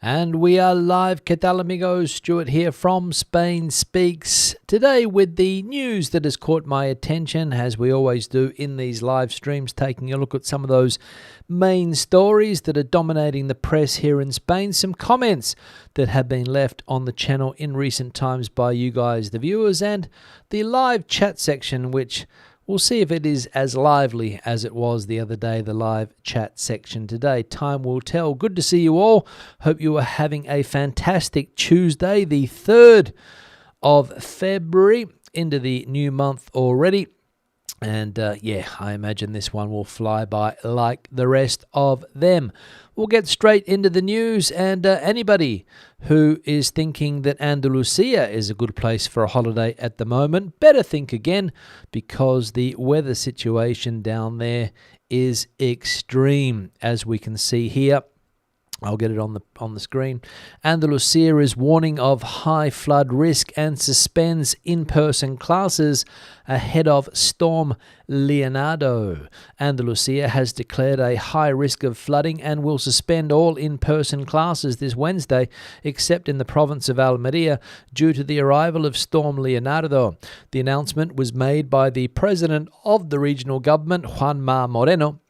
And we are live. ¿Qué tal, amigos? Stuart here from Spain Speaks. Today with the news that has caught my attention, as we always do in these live streams, taking a look at some of those main stories that are dominating the press here in Spain. Some comments that have been left on the channel in recent times by you guys, the viewers, and the live chat section, which we'll see if it is as lively as it was the other day, the live chat section today. Time will tell. Good to see you all. Hope you are having a fantastic Tuesday, the 3rd of February, into the new month already. And I imagine this one will fly by like the rest of them. We'll get straight into the news, and anybody who is thinking that Andalusia is a good place for a holiday at the moment, better think again, because the weather situation down there is extreme, as we can see here. I'll get it on the screen. Andalusia is warning of high flood risk and suspends in-person classes ahead of Storm Leonardo. Andalusia has declared a high risk of flooding and will suspend all in-person classes this Wednesday, except in the province of Almería, due to the arrival of Storm Leonardo. The announcement was made by the president of the regional government, Juanma Moreno,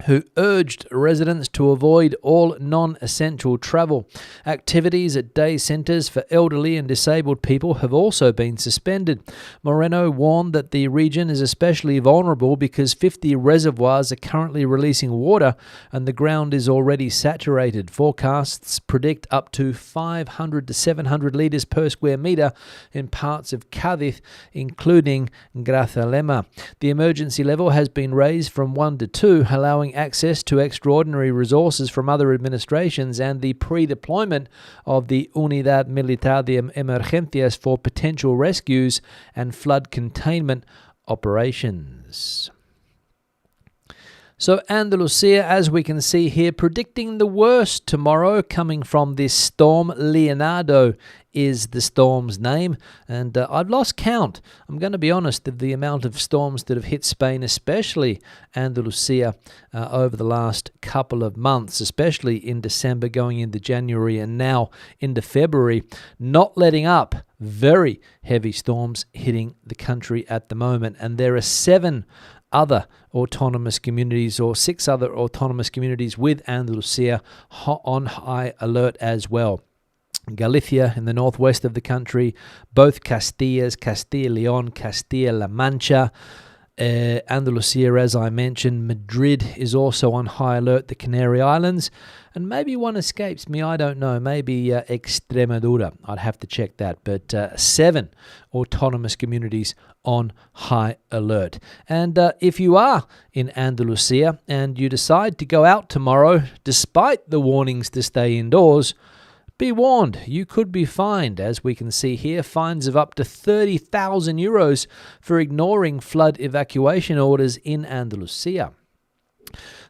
who urged residents to avoid all non-essential travel. Activities at day centres for elderly and disabled people have also been suspended. Moreno warned that the region is especially vulnerable because 50 reservoirs are currently releasing water and the ground is already saturated. Forecasts predict up to 500 to 700 litres per square metre in parts of Cádiz, including Grazalema. The emergency level has been raised from 1 to 2, allowing access to extraordinary resources from other administrations and the pre-deployment of the Unidad Militar de Emergencias for potential rescues and flood containment operations. So Andalusia, as we can see here, predicting the worst tomorrow coming from this storm. Leonardo is the storm's name, and I've lost count, I'm going to be honest, of the amount of storms that have hit Spain, especially Andalusia, over the last couple of months, especially in December, going into January, and now into February, not letting up. Very heavy storms hitting the country at the moment, and there are 6 other autonomous communities with Andalusia on high alert as well. Galicia in the northwest of the country, both Castilla y León, Castilla-La Mancha, Andalusia, as I mentioned, Madrid is also on high alert, the Canary Islands, and maybe one escapes me, I don't know, maybe Extremadura, I'd have to check that, but 7 autonomous communities on high alert. And if you are in Andalusia and you decide to go out tomorrow, despite the warnings to stay indoors, be warned, you could be fined, as we can see here, fines of up to 30,000 euros for ignoring flood evacuation orders in Andalusia.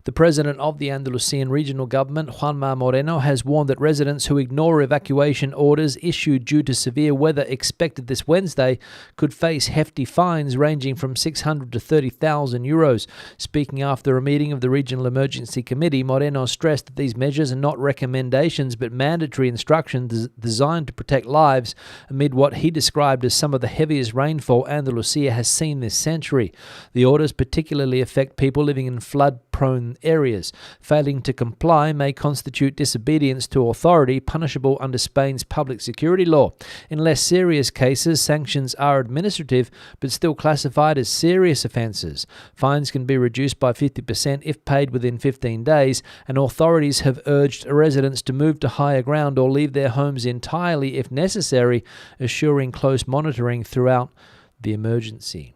The president of the Andalusian regional government, Juanma Moreno, has warned that residents who ignore evacuation orders issued due to severe weather expected this Wednesday could face hefty fines ranging from 600 to 30,000 euros. Speaking after a meeting of the Regional Emergency Committee, Moreno stressed that these measures are not recommendations but mandatory instructions designed to protect lives amid what he described as some of the heaviest rainfall Andalusia has seen this century. The orders particularly affect people living in flood-prone areas. Failing to comply may constitute disobedience to authority, punishable under Spain's public security law. In less serious cases, sanctions are administrative but still classified as serious offences. Fines can be reduced by 50% if paid within 15 days, and authorities have urged residents to move to higher ground or leave their homes entirely if necessary, assuring close monitoring throughout the emergency.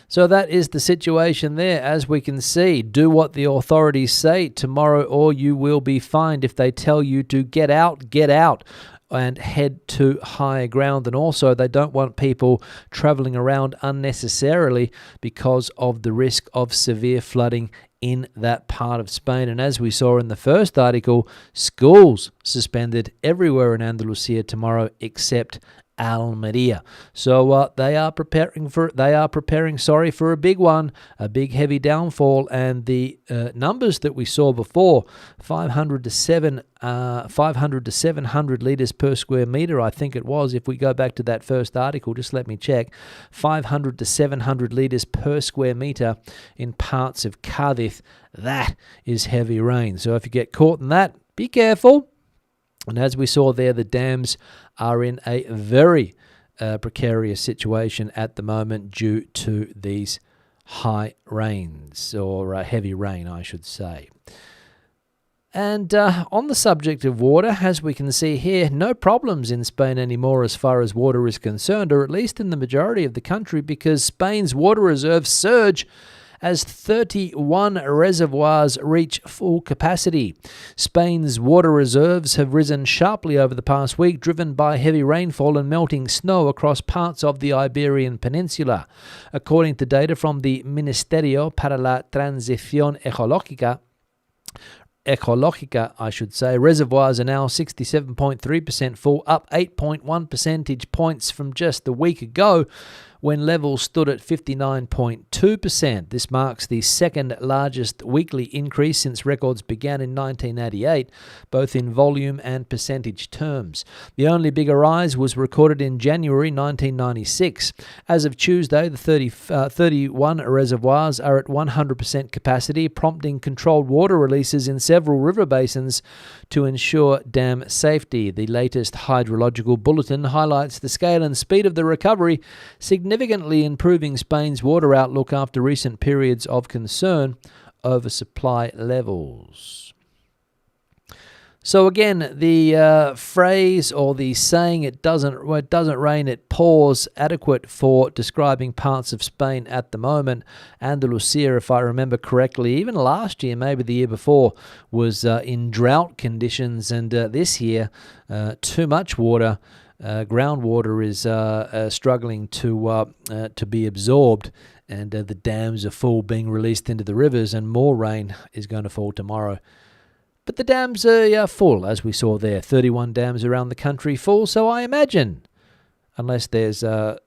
So that is the situation there, as we can see. Do what the authorities say tomorrow or you will be fined. If they tell you to get out and head to higher ground. And also they don't want people travelling around unnecessarily because of the risk of severe flooding in that part of Spain. And as we saw in the first article, schools suspended everywhere in Andalusia tomorrow except Almeria. So they are preparing for a big one, a big heavy downfall, and the numbers that we saw before, 500 to 700 liters per square meter, I think it was. If we go back to that first article, just let me check, 500 to 700 liters per square meter in parts of Cádiz. That is heavy rain. So if you get caught in that, be careful. And as we saw there, the dams are in a very precarious situation at the moment due to these high rains, or heavy rain, I should say. And on the subject of water, as we can see here, no problems in Spain anymore as far as water is concerned, or at least in the majority of the country, because Spain's water reserves surge as 31 reservoirs reach full capacity. Spain's water reserves have risen sharply over the past week, driven by heavy rainfall and melting snow across parts of the Iberian Peninsula. According to data from the Ministerio para la Transición Ecológica, reservoirs are now 67.3% full, up 8.1 percentage points from just a week ago, when levels stood at 59.2%. This marks the second largest weekly increase since records began in 1988, both in volume and percentage terms. The only bigger rise was recorded in January 1996. As of Tuesday, the 31 reservoirs are at 100% capacity, prompting controlled water releases in several river basins to ensure dam safety. The latest hydrological bulletin highlights the scale and speed of the recovery, significantly improving Spain's water outlook after recent periods of concern over supply levels. So again, the phrase or the saying, it doesn't rain, it pours, adequate for describing parts of Spain at the moment. Andalusia, if I remember correctly, even last year, maybe the year before, was in drought conditions, and this year, too much water. Groundwater is struggling to be absorbed, and the dams are full, being released into the rivers, and more rain is going to fall tomorrow. But the dams are full, as we saw there. 31 dams around the country full, so I imagine, unless there's a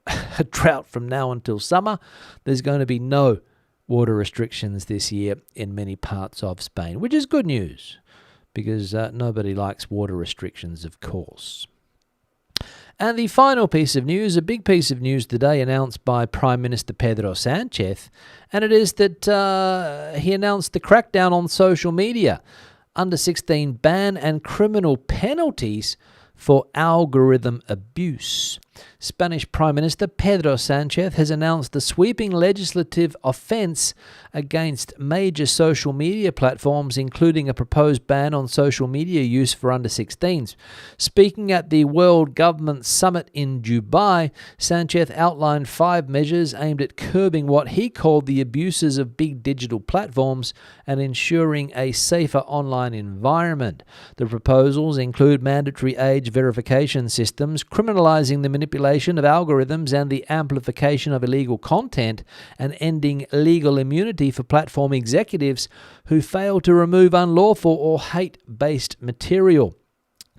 drought from now until summer, there's going to be no water restrictions this year in many parts of Spain, which is good news, because nobody likes water restrictions, of course. And the final piece of news, a big piece of news today announced by Prime Minister Pedro Sánchez, and it is that he announced the crackdown on social media, under 16 ban and criminal penalties for algorithm abuse. Spanish Prime Minister Pedro Sánchez has announced a sweeping legislative offence against major social media platforms, including a proposed ban on social media use for under 16s. Speaking at the World Government Summit in Dubai, Sánchez outlined 5 measures aimed at curbing what he called the abuses of big digital platforms and ensuring a safer online environment. The proposals include mandatory age verification systems, criminalising the manipulation of algorithms and the amplification of illegal content, and ending legal immunity for platform executives who fail to remove unlawful or hate-based material.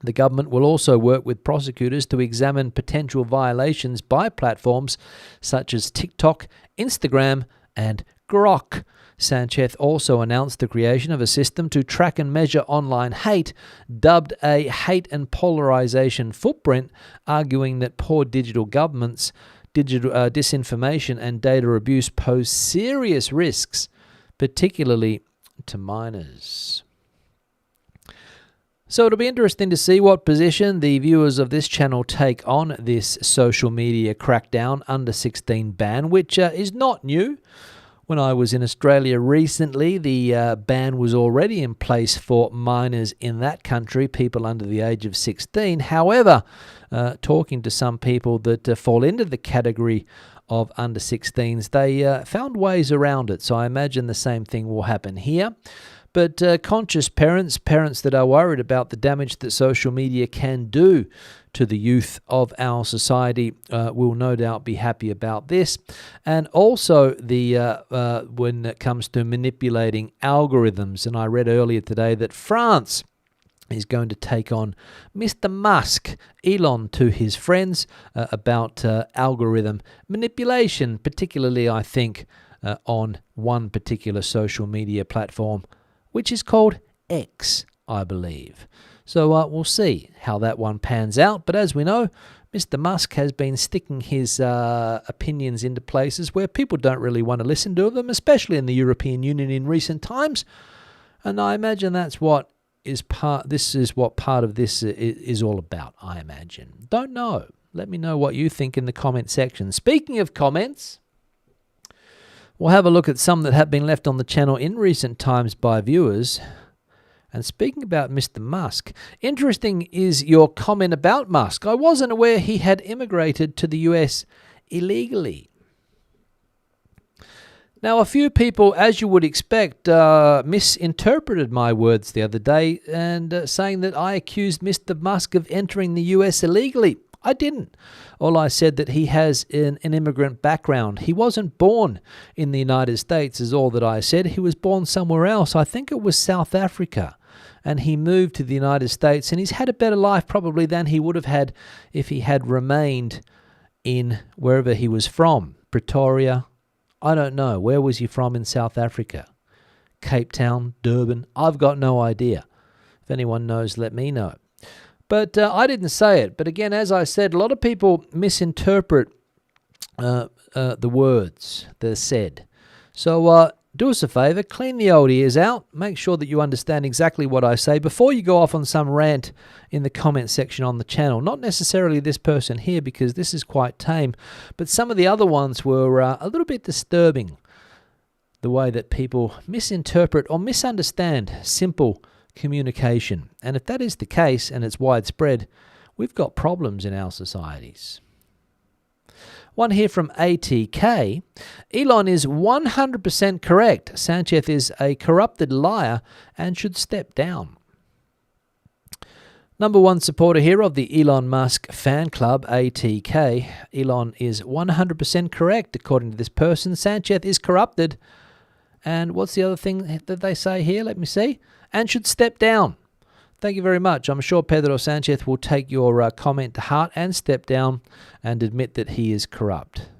The government will also work with prosecutors to examine potential violations by platforms such as TikTok, Instagram, and Grok. Sánchez also announced the creation of a system to track and measure online hate, dubbed a hate and polarization footprint, arguing that poor digital governance, disinformation, and data abuse pose serious risks, particularly to minors. So it'll be interesting to see what position the viewers of this channel take on this social media crackdown under 16 ban, which is not new. When I was in Australia recently, the ban was already in place for minors in that country, people under the age of 16. However, talking to some people that fall into the category of under 16s, they found ways around it. So I imagine the same thing will happen here. But conscious parents that are worried about the damage that social media can do to the youth of our society will no doubt be happy about this. And also when it comes to manipulating algorithms, and I read earlier today that France He's going to take on Mr. Musk, Elon, to his friends about algorithm manipulation, particularly, I think, on one particular social media platform, which is called X, I believe. So we'll see how that one pans out. But as we know, Mr. Musk has been sticking his opinions into places where people don't really want to listen to them, especially in the European Union in recent times. And I imagine that's what this is what part of this is all about, I imagine. Don't know. Let me know what you think in the comment section. Speaking of comments, we'll have a look at some that have been left on the channel in recent times by viewers. And speaking about Mr. Musk, interesting is your comment about Musk. I wasn't aware he had immigrated to the US illegally. Now, a few people, as you would expect, misinterpreted my words the other day and saying that I accused Mr. Musk of entering the US illegally. I didn't. All I said that he has an immigrant background. He wasn't born in the United States is all that I said. He was born somewhere else. I think it was South Africa. And he moved to the United States, and he's had a better life probably than he would have had if he had remained in wherever he was from. Pretoria, I don't know. Where was he from in South Africa? Cape Town, Durban? I've got no idea. If anyone knows, let me know. But I didn't say it. But again, as I said, a lot of people misinterpret the words that are said. So do us a favour, clean the old ears out. Make sure that you understand exactly what I say before you go off on some rant in the comment section on the channel. Not necessarily this person here, because this is quite tame, but some of the other ones were a little bit disturbing. The way that people misinterpret or misunderstand simple communication. And if that is the case, and it's widespread, we've got problems in our societies. One here from ATK. Elon is 100% correct. Sanchez is a corrupted liar and should step down. Number one supporter here of the Elon Musk fan club, ATK. Elon is 100% correct, according to this person. Sanchez is corrupted. And what's the other thing that they say here? Let me see. And should step down. Thank you very much. I'm sure Pedro Sanchez will take your comment to heart and step down and admit that he is corrupt.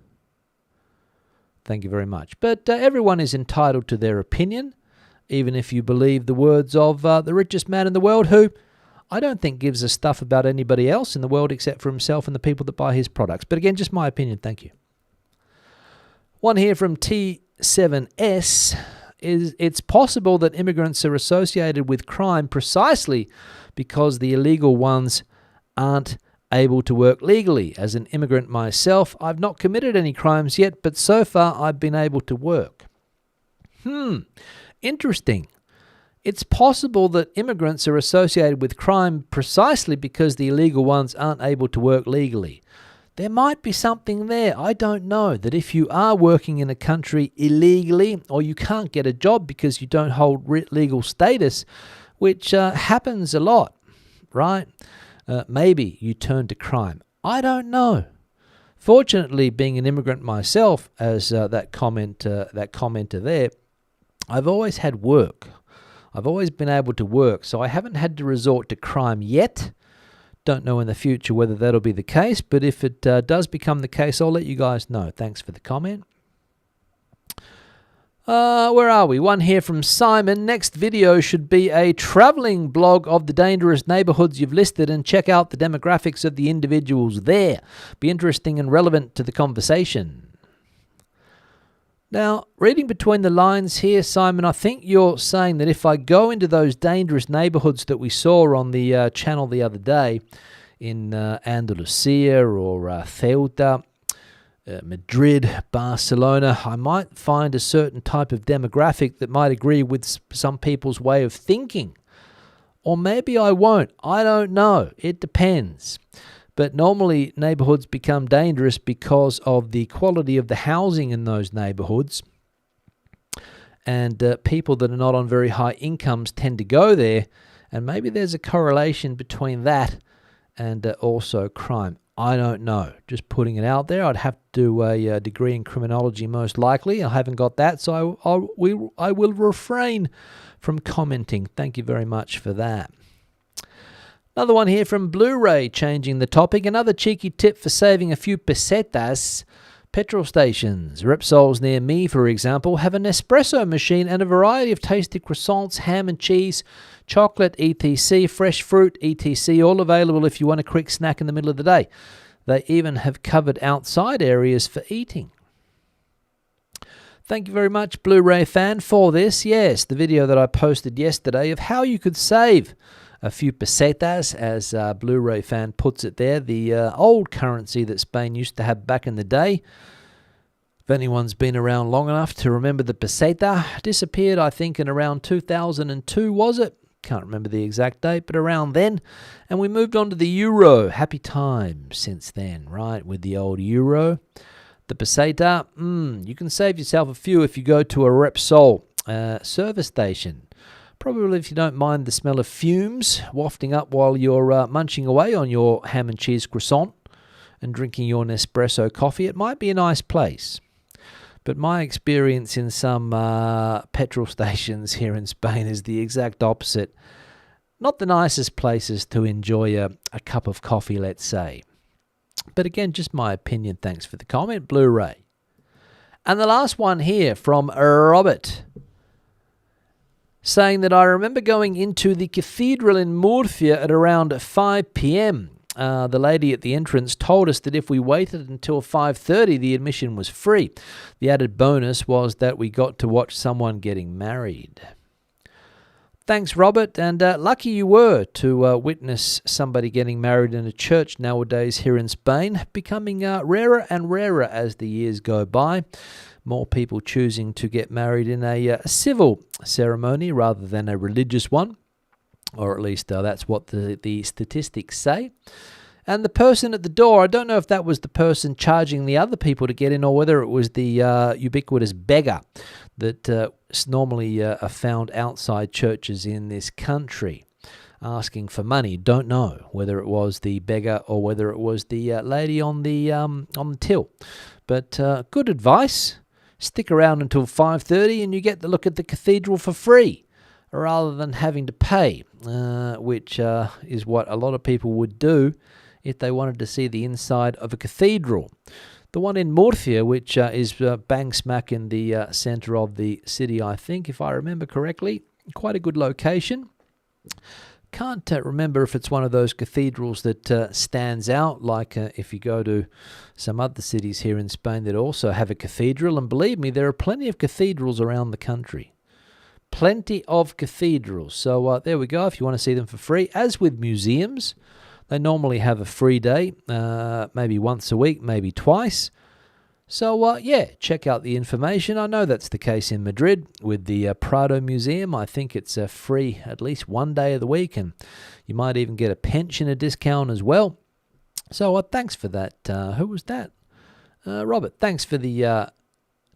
Thank you very much. But everyone is entitled to their opinion, even if you believe the words of the richest man in the world, who I don't think gives a stuff about anybody else in the world except for himself and the people that buy his products. But again, just my opinion. Thank you. One here from T7S. It's possible that immigrants are associated with crime precisely because the illegal ones aren't able to work legally. As an immigrant myself, I've not committed any crimes yet, but so far I've been able to work. Interesting. It's possible that immigrants are associated with crime precisely because the illegal ones aren't able to work legally. There might be something there. I don't know. That if you are working in a country illegally, or you can't get a job because you don't hold legal status, which happens a lot, right? Maybe you turn to crime. I don't know. Fortunately, being an immigrant myself, as that commenter there, I've always had work. I've always been able to work, so I haven't had to resort to crime yet. Don't know in the future whether that'll be the case, but if it does become the case, I'll let you guys know. Thanks for the comment. Where are we? One here from Simon. Next video should be a traveling blog of the dangerous neighborhoods you've listed, and check out the demographics of the individuals there. Be interesting and relevant to the conversation. Now, reading between the lines here, Simon, I think you're saying that if I go into those dangerous neighborhoods that we saw on the channel the other day in Andalusia or Ceuta, Madrid, Barcelona, I might find a certain type of demographic that might agree with some people's way of thinking. Or maybe I won't. I don't know. It depends. But normally neighborhoods become dangerous because of the quality of the housing in those neighborhoods. And people that are not on very high incomes tend to go there. And maybe there's a correlation between that and also crime. I don't know. Just putting it out there. I'd have to do a degree in criminology most likely. I haven't got that, so I will refrain from commenting. Thank you very much for that. Another one here from Blu-ray, changing the topic. Another cheeky tip for saving a few pesetas. Petrol stations. Repsols near me, for example, have an espresso machine and a variety of tasty croissants, ham and cheese, chocolate, etc., fresh fruit, etc., all available if you want a quick snack in the middle of the day. They even have covered outside areas for eating. Thank you very much, Blu-ray fan, for this. Yes, the video that I posted yesterday of how you could save a few pesetas, as Blu-ray fan puts it there, the old currency that Spain used to have back in the day. If anyone's been around long enough to remember the peseta, disappeared, I think, in around 2002, was it? Can't remember the exact date, but around then. And we moved on to the euro. Happy times since then, right, with the old euro. The peseta, you can save yourself a few if you go to a Repsol service station. Probably if you don't mind the smell of fumes wafting up while you're munching away on your ham and cheese croissant and drinking your Nespresso coffee, it might be a nice place. But my experience in some petrol stations here in Spain is the exact opposite. Not the nicest places to enjoy a cup of coffee, let's say. But again, just my opinion. Thanks for the comment, Blu-ray. And the last one here from Robert, saying that I remember going into the cathedral in Murcia at around 5 p.m. The lady at the entrance told us that if we waited until 5:30, the admission was free. The added bonus was that we got to watch someone getting married. Thanks, Robert, and lucky you were to witness somebody getting married in a church nowadays here in Spain, becoming rarer and rarer as the years go by. More people choosing to get married in a civil ceremony rather than a religious one, or at least that's what the statistics say. And the person at the door, I don't know if that was the person charging the other people to get in or whether it was the ubiquitous beggar that normally are found outside churches in this country asking for money. Don't know whether it was the beggar or whether it was the lady on the till. But good advice. Stick around until 5:30 and you get to look at the cathedral for free rather than having to pay, which is what a lot of people would do if they wanted to see the inside of a cathedral. The one in Murcia, which is bang smack in the centre of the city, I think, if I remember correctly. Quite a good location. Can't remember if it's one of those cathedrals that stands out, like if you go to some other cities here in Spain that also have a cathedral. And believe me, there are plenty of cathedrals around the country. Plenty of cathedrals. So there we go, if you want to see them for free. As with museums, they normally have a free day, maybe once a week, maybe twice. So, yeah, check out the information. I know that's the case in Madrid with the Prado Museum. I think it's free at least one day of the week, and you might even get a pensioner discount as well. So, thanks for that. Who was that? Robert. Thanks for the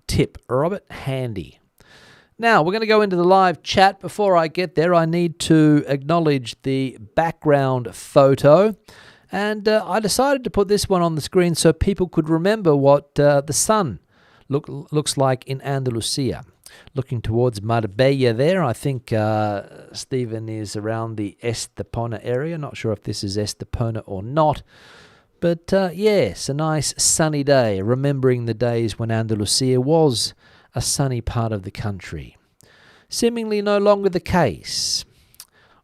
tip, Robert. Handy. Now, we're going to go into the live chat. Before I get there, I need to acknowledge the background photo. And I decided to put this one on the screen so people could remember what the sun looks like in Andalusia. Looking towards Marbella there. I think Stephen is around the Estepona area. Not sure if this is Estepona or not. But yes, a nice sunny day. Remembering the days when Andalusia was a sunny part of the country. Seemingly no longer the case.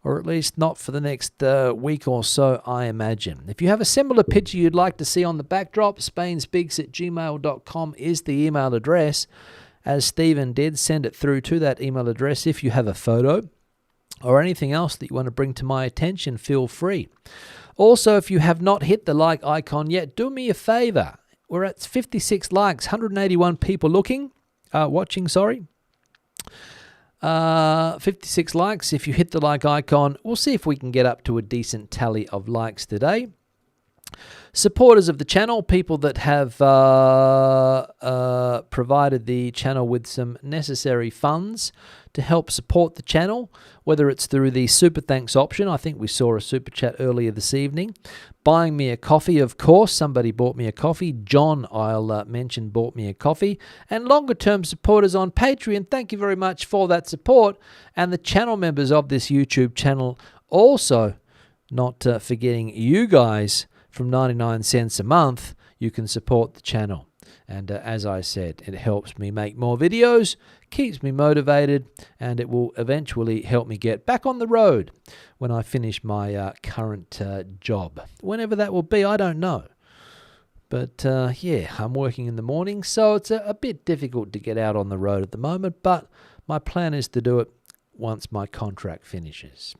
Or at least not for the next week or so, I imagine. If you have a similar picture you'd like to see on the backdrop, spainspeaks@gmail.com is the email address. As Stephen did, send it through to that email address if you have a photo or anything else that you want to bring to my attention, feel free. Also, if you have not hit the like icon yet, do me a favor. We're at 56 likes, 181 people watching. 56 likes. If you hit the like icon, we'll see if we can get up to a decent tally of likes today. Supporters of the channel, people that have provided the channel with some necessary funds to help support the channel, whether it's through the super thanks option. I think we saw a super chat earlier this evening. Buying me a coffee, of course. Somebody bought me a coffee. John, I'll mention, bought me a coffee. And longer term supporters on Patreon, thank you very much for that support. And the channel members of this YouTube channel also not forgetting you guys from 99 cents a month, you can support the channel. And as I said, it helps me make more videos, keeps me motivated, and it will eventually help me get back on the road when I finish my current job. Whenever that will be, I don't know. But yeah, I'm working in the morning, so it's a bit difficult to get out on the road at the moment, but my plan is to do it once my contract finishes.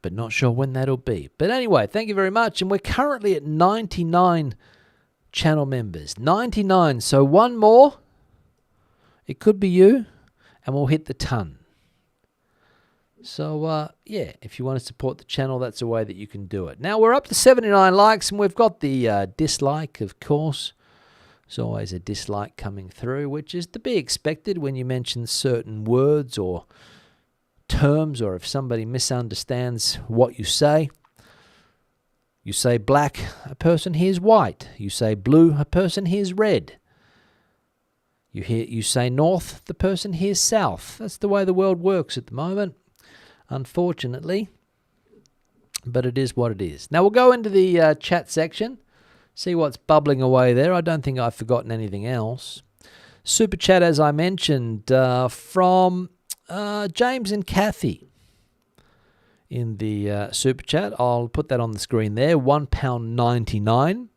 But not sure when that'll be. But anyway, thank you very much, and we're currently at 99 channel members. 99, so one more, it could be you, and we'll hit the ton. So yeah, if you want to support the channel, that's a way that you can do it. Now we're up to 79 likes, and we've got the dislike, of course. There's always a dislike coming through, which is to be expected when you mention certain words or terms, or if somebody misunderstands what you say. You say black, a person hears white. You say blue, a person hears red. You say north, the person hears south. That's the way the world works at the moment, unfortunately. But it is what it is. Now we'll go into the chat section, see what's bubbling away there. I don't think I've forgotten anything else. Super chat, as I mentioned, from James and Kathy. In the super chat, I'll put that on the screen there, £1.99.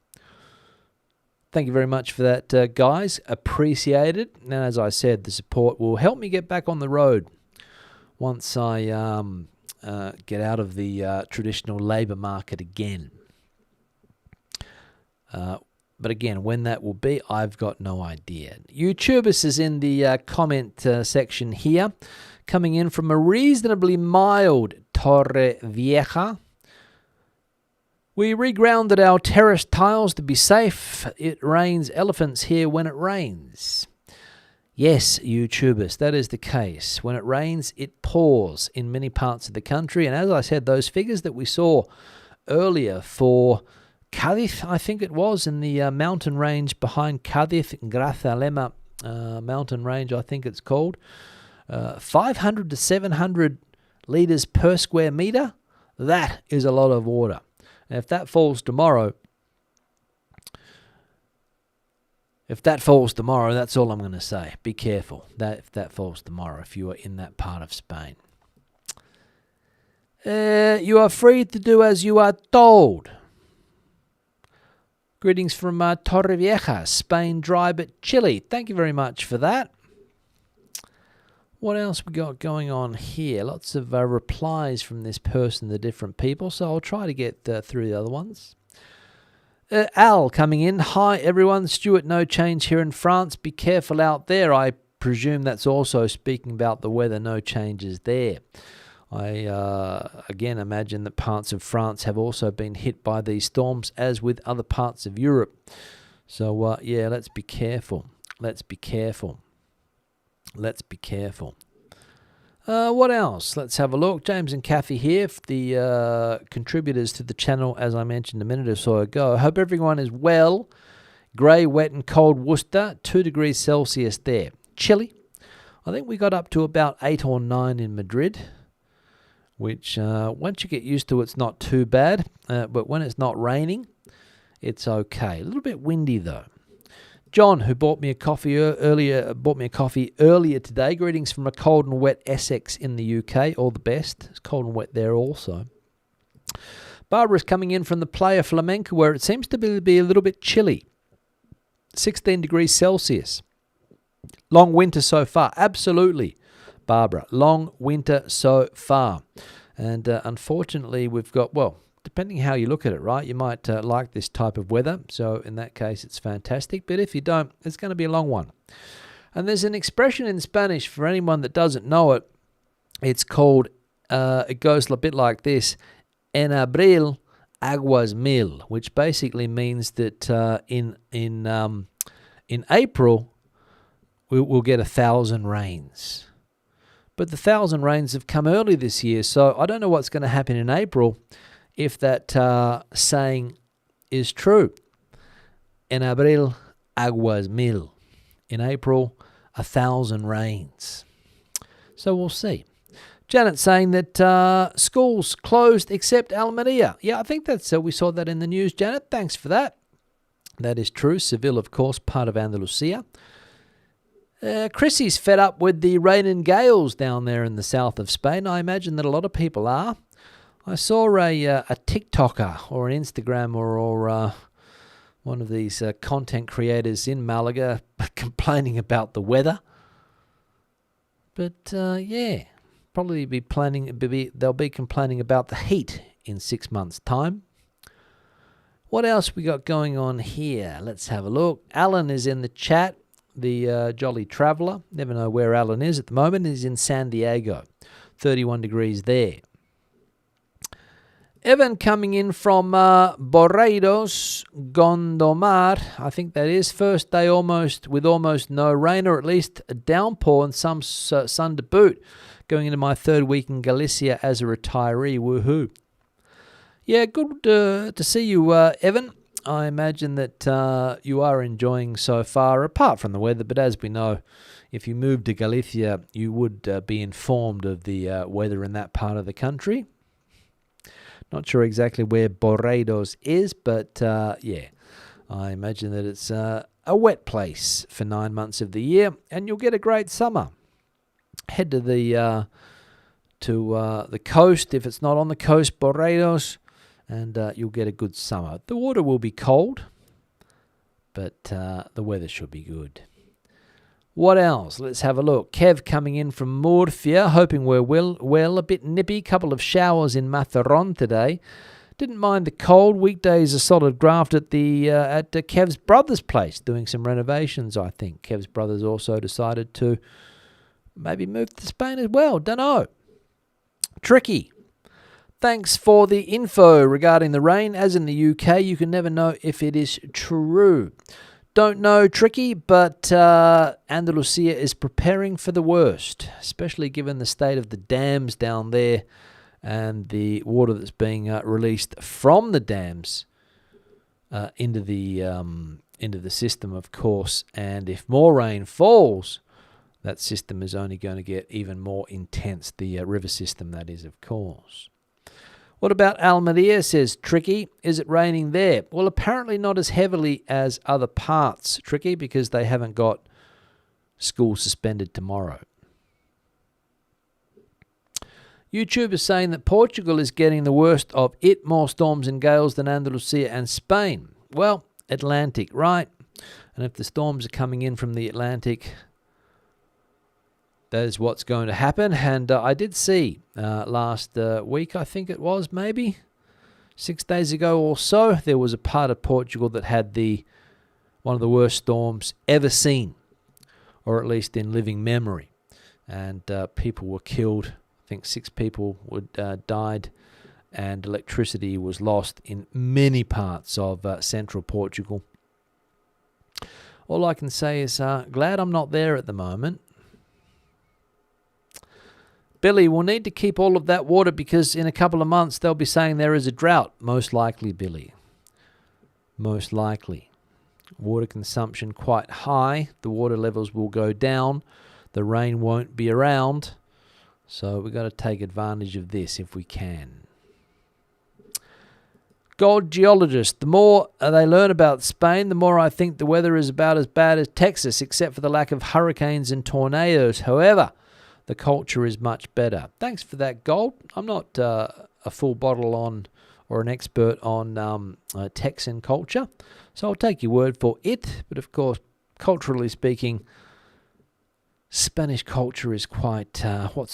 Thank you very much for that, guys. Appreciate it. And as I said, the support will help me get back on the road once I get out of the traditional labour market again. But again, when that will be, I've got no idea. YouTubers is in the comment section here, coming in from a reasonably mild Torrevieja. We regrounded our terrace tiles to be safe. It rains elephants here when it rains. Yes, YouTubers, that is the case. When it rains, it pours in many parts of the country. And as I said, those figures that we saw earlier for Cádiz, I think it was, in the mountain range behind Cádiz, Grazalema mountain range, I think it's called, 500 to 700 litres per square metre. That is a lot of water. And if that falls tomorrow, that's all I'm going to say. Be careful if that falls tomorrow, if you are in that part of Spain. You are free to do as you are told. Greetings from Torrevieja, Spain, dry but chilly. Thank you very much for that. What else we got going on here? Lots of replies from this person to different people, so I'll try to get through the other ones. Al coming in. Hi, everyone. Stuart, no change here in France. Be careful out there. I presume that's also speaking about the weather. No changes there. I, again, imagine that parts of France have also been hit by these storms, as with other parts of Europe. So, yeah, let's be careful. Let's be careful. Let's be careful. What else? Let's have a look. James and Kathy here, the contributors to the channel, as I mentioned a minute or so ago. I hope everyone is well. Grey, wet and cold Worcester, 2 degrees Celsius there. Chilly. I think we got up to about 8 or 9 in Madrid, which once you get used to, it's not too bad. But when it's not raining, it's okay. A little bit windy though. John, who bought me a coffee earlier today. Greetings from a cold and wet Essex in the UK. All the best. It's cold and wet there also. Barbara's coming in from the Playa Flamenca, where it seems to be a little bit chilly. 16 degrees Celsius. Long winter so far. Absolutely, Barbara. Long winter so far. And unfortunately, we've got, well, depending how you look at it, right? You might like this type of weather. So in that case, it's fantastic. But if you don't, it's going to be a long one. And there's an expression in Spanish for anyone that doesn't know it. It's called, it goes a bit like this. En abril, aguas mil, which basically means that in April, we'll get 1,000 rains. But the 1,000 rains have come early this year. So I don't know what's going to happen in April if that saying is true. En abril, aguas mil. In April, 1,000 rains. So we'll see. Janet saying that schools closed except Almeria. Yeah, I think that's we saw that in the news, Janet. Thanks for that. That is true. Seville, of course, part of Andalusia. Chrissy's fed up with the rain and gales down there in the south of Spain. I imagine that a lot of people are. I saw a TikToker or an Instagram or one of these content creators in Malaga complaining about the weather. But yeah, probably they'll be complaining about the heat in 6 months' time. What else we got going on here? Let's have a look. Alan is in the chat, the jolly traveller. Never know where Alan is at the moment. He's in San Diego. 31 degrees there. Evan coming in from Boreiros, Gondomar, I think that is. First day with almost no rain, or at least a downpour and some sun to boot. Going into my third week in Galicia as a retiree. Woohoo. Yeah, good to see you, Evan. I imagine that you are enjoying so far, apart from the weather. But as we know, if you moved to Galicia, you would be informed of the weather in that part of the country. Not sure exactly where Boreiros is, but yeah, I imagine that it's a wet place for 9 months of the year, and you'll get a great summer. Head to the coast if it's not on the coast, Boreiros, and you'll get a good summer. The water will be cold, but the weather should be good. What else? Let's have a look. Kev coming in from Murcia, hoping we're well. A bit nippy, couple of showers in Matheron today. Didn't mind the cold. Weekdays a solid graft at Kev's brother's place, doing some renovations, I think. Kev's brothers also decided to maybe move to Spain as well. Don't know. Tricky. Thanks for the info regarding the rain. As in the UK, you can never know if it is true. Don't know, Tricky, but Andalusia is preparing for the worst, especially given the state of the dams down there and the water that's being released from the dams into the system, of course. And if more rain falls, that system is only going to get even more intense. The river system, that is, of course. What about Almeria, says Tricky. Is it raining there? Well, apparently not as heavily as other parts, Tricky, because they haven't got school suspended tomorrow. YouTube is saying that Portugal is getting the worst of it, more storms and gales than Andalusia and Spain. Well, Atlantic, right? And if the storms are coming in from the Atlantic, that is what's going to happen. And I did see last week, I think it was, maybe 6 days ago or so, there was a part of Portugal that had one of the worst storms ever seen, or at least in living memory. And people were killed. I think 6 people died, and electricity was lost in many parts of central Portugal. All I can say is glad I'm not there at the moment. Billy, we'll need to keep all of that water because in a couple of months they'll be saying there is a drought. Most likely, Billy. Most likely. Water consumption quite high. The water levels will go down. The rain won't be around. So we've got to take advantage of this if we can. Gold geologist, the more they learn about Spain, the more I think the weather is about as bad as Texas, except for the lack of hurricanes and tornadoes. However, the culture is much better. Thanks for that, Gold. I'm not a full bottle on or an expert on Texan culture, so I'll take your word for it. But of course, culturally speaking, Spanish culture is quite, it's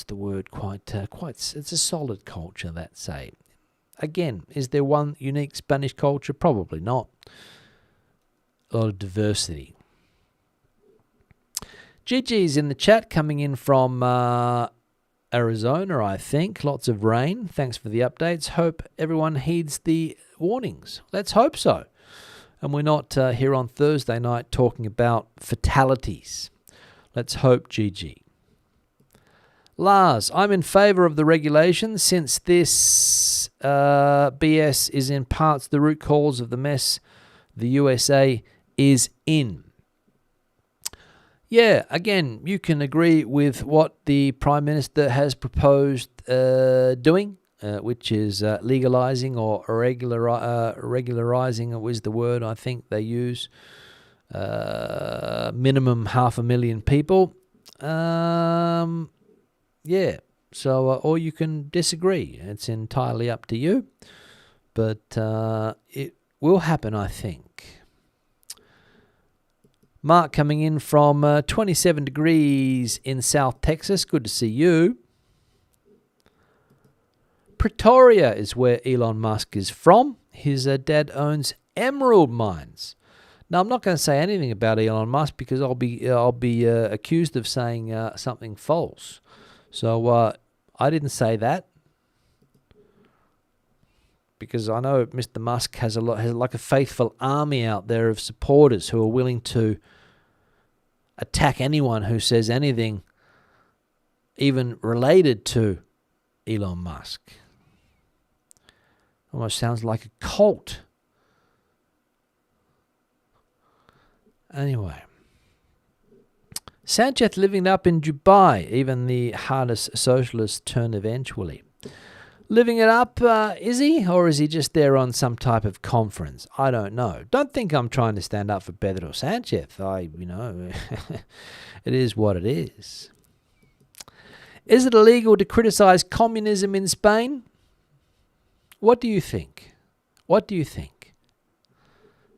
a solid culture, let's say. Again, is there one unique Spanish culture? Probably not. A lot of diversity. Gigi's in the chat, coming in from Arizona, I think. Lots of rain. Thanks for the updates. Hope everyone heeds the warnings. Let's hope so. And we're not here on Thursday night talking about fatalities. Let's hope, Gigi. Lars, I'm in favour of the regulation since this BS is in parts the root cause of the mess the USA is in. Yeah, again, you can agree with what the Prime Minister has proposed doing, which is legalising or regularising is the word I think they use. Minimum 500,000 people. Yeah, so or you can disagree. It's entirely up to you. But it will happen, I think. Mark coming in from 27 degrees in South Texas. Good to see you. Pretoria is where Elon Musk is from. His dad owns emerald mines. Now, I'm not going to say anything about Elon Musk because I'll be accused of saying something false. So I didn't say that because I know Mr. Musk has like a faithful army out there of supporters who are willing to attack anyone who says anything even related to Elon Musk. Almost sounds like a cult. Anyway, Sanchez living up in Dubai, even the hardest socialists turn eventually. Living it up, is he? Or is he just there on some type of conference? I don't know. Don't think I'm trying to stand up for Pedro Sanchez. It is what it is. Is it illegal to criticize communism in Spain? What do you think? What do you think?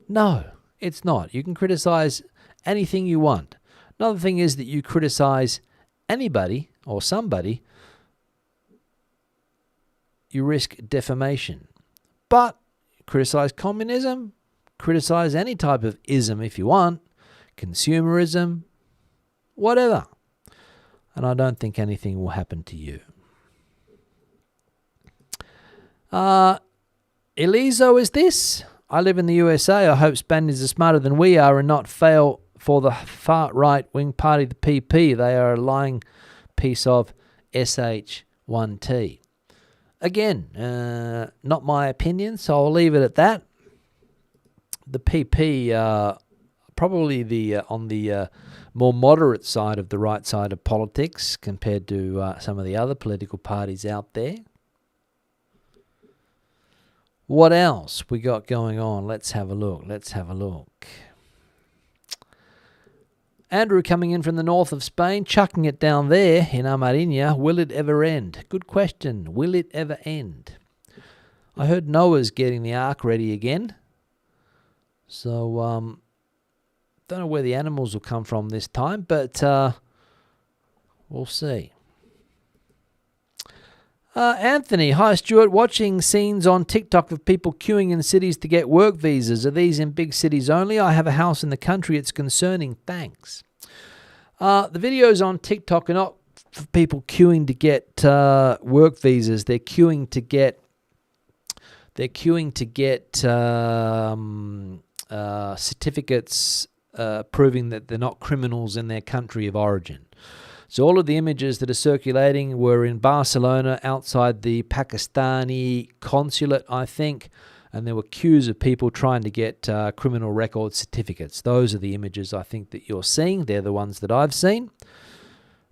No, it's not. You can criticize anything you want. Another thing is that you criticize anybody or somebody, you risk defamation. But criticize communism, criticize any type of ism if you want, consumerism, whatever. And I don't think anything will happen to you. Elizo is this. I live in the USA. I hope Spaniards are smarter than we are and not fail for the far right-wing party, the PP. They are a lying piece of SH1T. Again, not my opinion, so I'll leave it at that. The PP, probably on the more moderate side of the right side of politics compared to some of the other political parties out there. What else we got going on? Let's have a look. Andrew coming in from the north of Spain, chucking it down there in Amariña. Will it ever end? Good question. Will it ever end? I heard Noah's getting the ark ready again. So, don't know where the animals will come from this time, but we'll see. Anthony, hi Stuart, watching scenes on TikTok of people queuing in cities to get work visas. Are these in big cities only? I have a house in the country. It's concerning. Thanks. The videos on TikTok are not for people queuing to get work visas. They're queuing to get certificates proving that they're not criminals in their country of origin. So all of the images that are circulating were in Barcelona outside the Pakistani consulate, I think, and there were queues of people trying to get criminal record certificates. Those are the images I think that you're seeing. They're the ones that I've seen.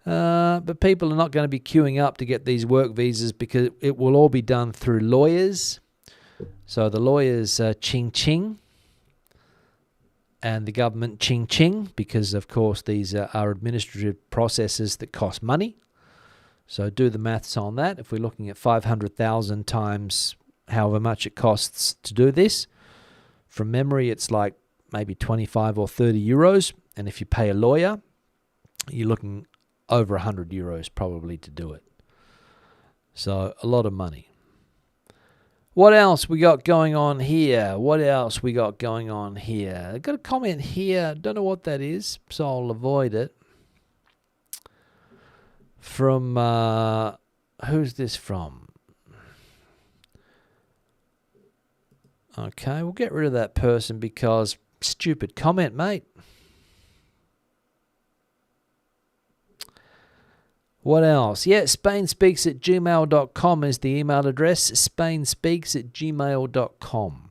But people are not going to be queuing up to get these work visas because it will all be done through lawyers. So the lawyers ching-ching. And the government ching-ching, because, of course, these are administrative processes that cost money. So do the maths on that. If we're looking at 500,000 times however much it costs to do this, from memory, it's like maybe 25 or 30 euros. And if you pay a lawyer, you're looking over 100 euros probably to do it. So a lot of money. What else we got going on here? I've got a comment here. Don't know what that is, so I'll avoid it. From, who's this from? Okay, we'll get rid of that person because stupid comment, mate. What else? Yeah, spainspeaks@gmail.com is the email address. spainspeaks@gmail.com.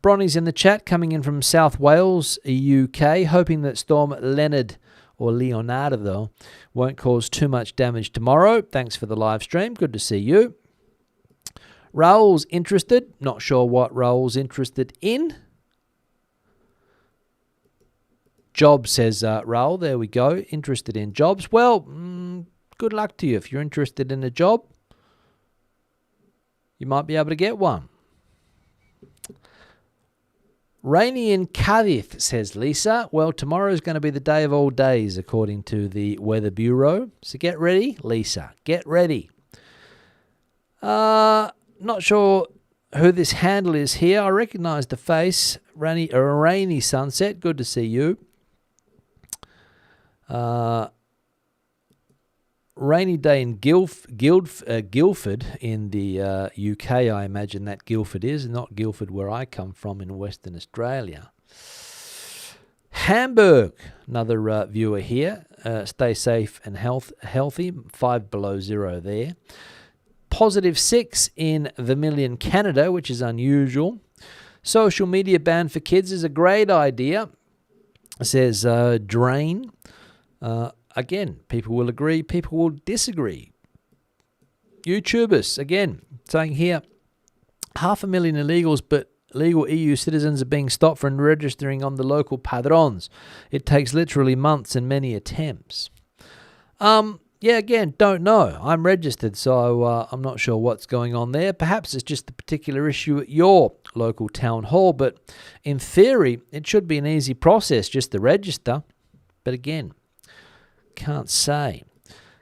Bronny's in the chat, coming in from South Wales, UK, hoping that Storm Leonard or Leonardo won't cause too much damage tomorrow. Thanks for the live stream. Good to see you. Raul's interested. Not sure what Raul's interested in. Job, says Raul. There we go. Interested in jobs. Well, good luck to you. If you're interested in a job, you might be able to get one. Rainy in Cádiz, says Lisa. Well, tomorrow's going to be the day of all days, according to the Weather Bureau. So get ready, Lisa. Get ready. Not sure who this handle is here. I recognise the face. Rainy sunset. Good to see you. Rainy day in Guildford in the UK, I imagine that Guildford is, not Guildford where I come from in Western Australia. Hamburg, another viewer here. Stay safe and healthy. 5 below zero there. +6 in Vermilion, Canada, which is unusual. Social media ban for kids is a great idea, says Drain. Again, people will agree, people will disagree. YouTubers, again, saying here, 500,000 illegals, but legal EU citizens are being stopped from registering on the local padrons. It takes literally months and many attempts. Yeah, again, don't know. I'm registered, so I'm not sure what's going on there. Perhaps it's just a particular issue at your local town hall, but in theory, it should be an easy process just to register. But again, can't say.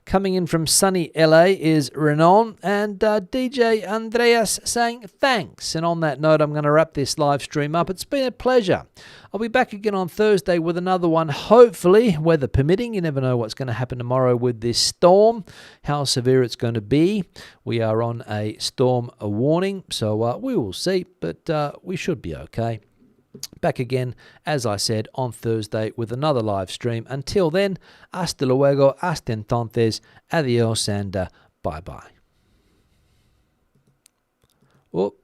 Coming in from sunny LA is Renan and DJ Andreas saying thanks. And on that note, I'm going to wrap this live stream up. It's been a pleasure. I'll be back again on Thursday with another one, hopefully, weather permitting. You never know what's going to happen tomorrow with this storm, how severe it's going to be. We are on a storm warning, so we will see, but we should be okay. Back again, as I said, on Thursday with another live stream. Until then, hasta luego, hasta entonces, adios, and bye-bye. Oh.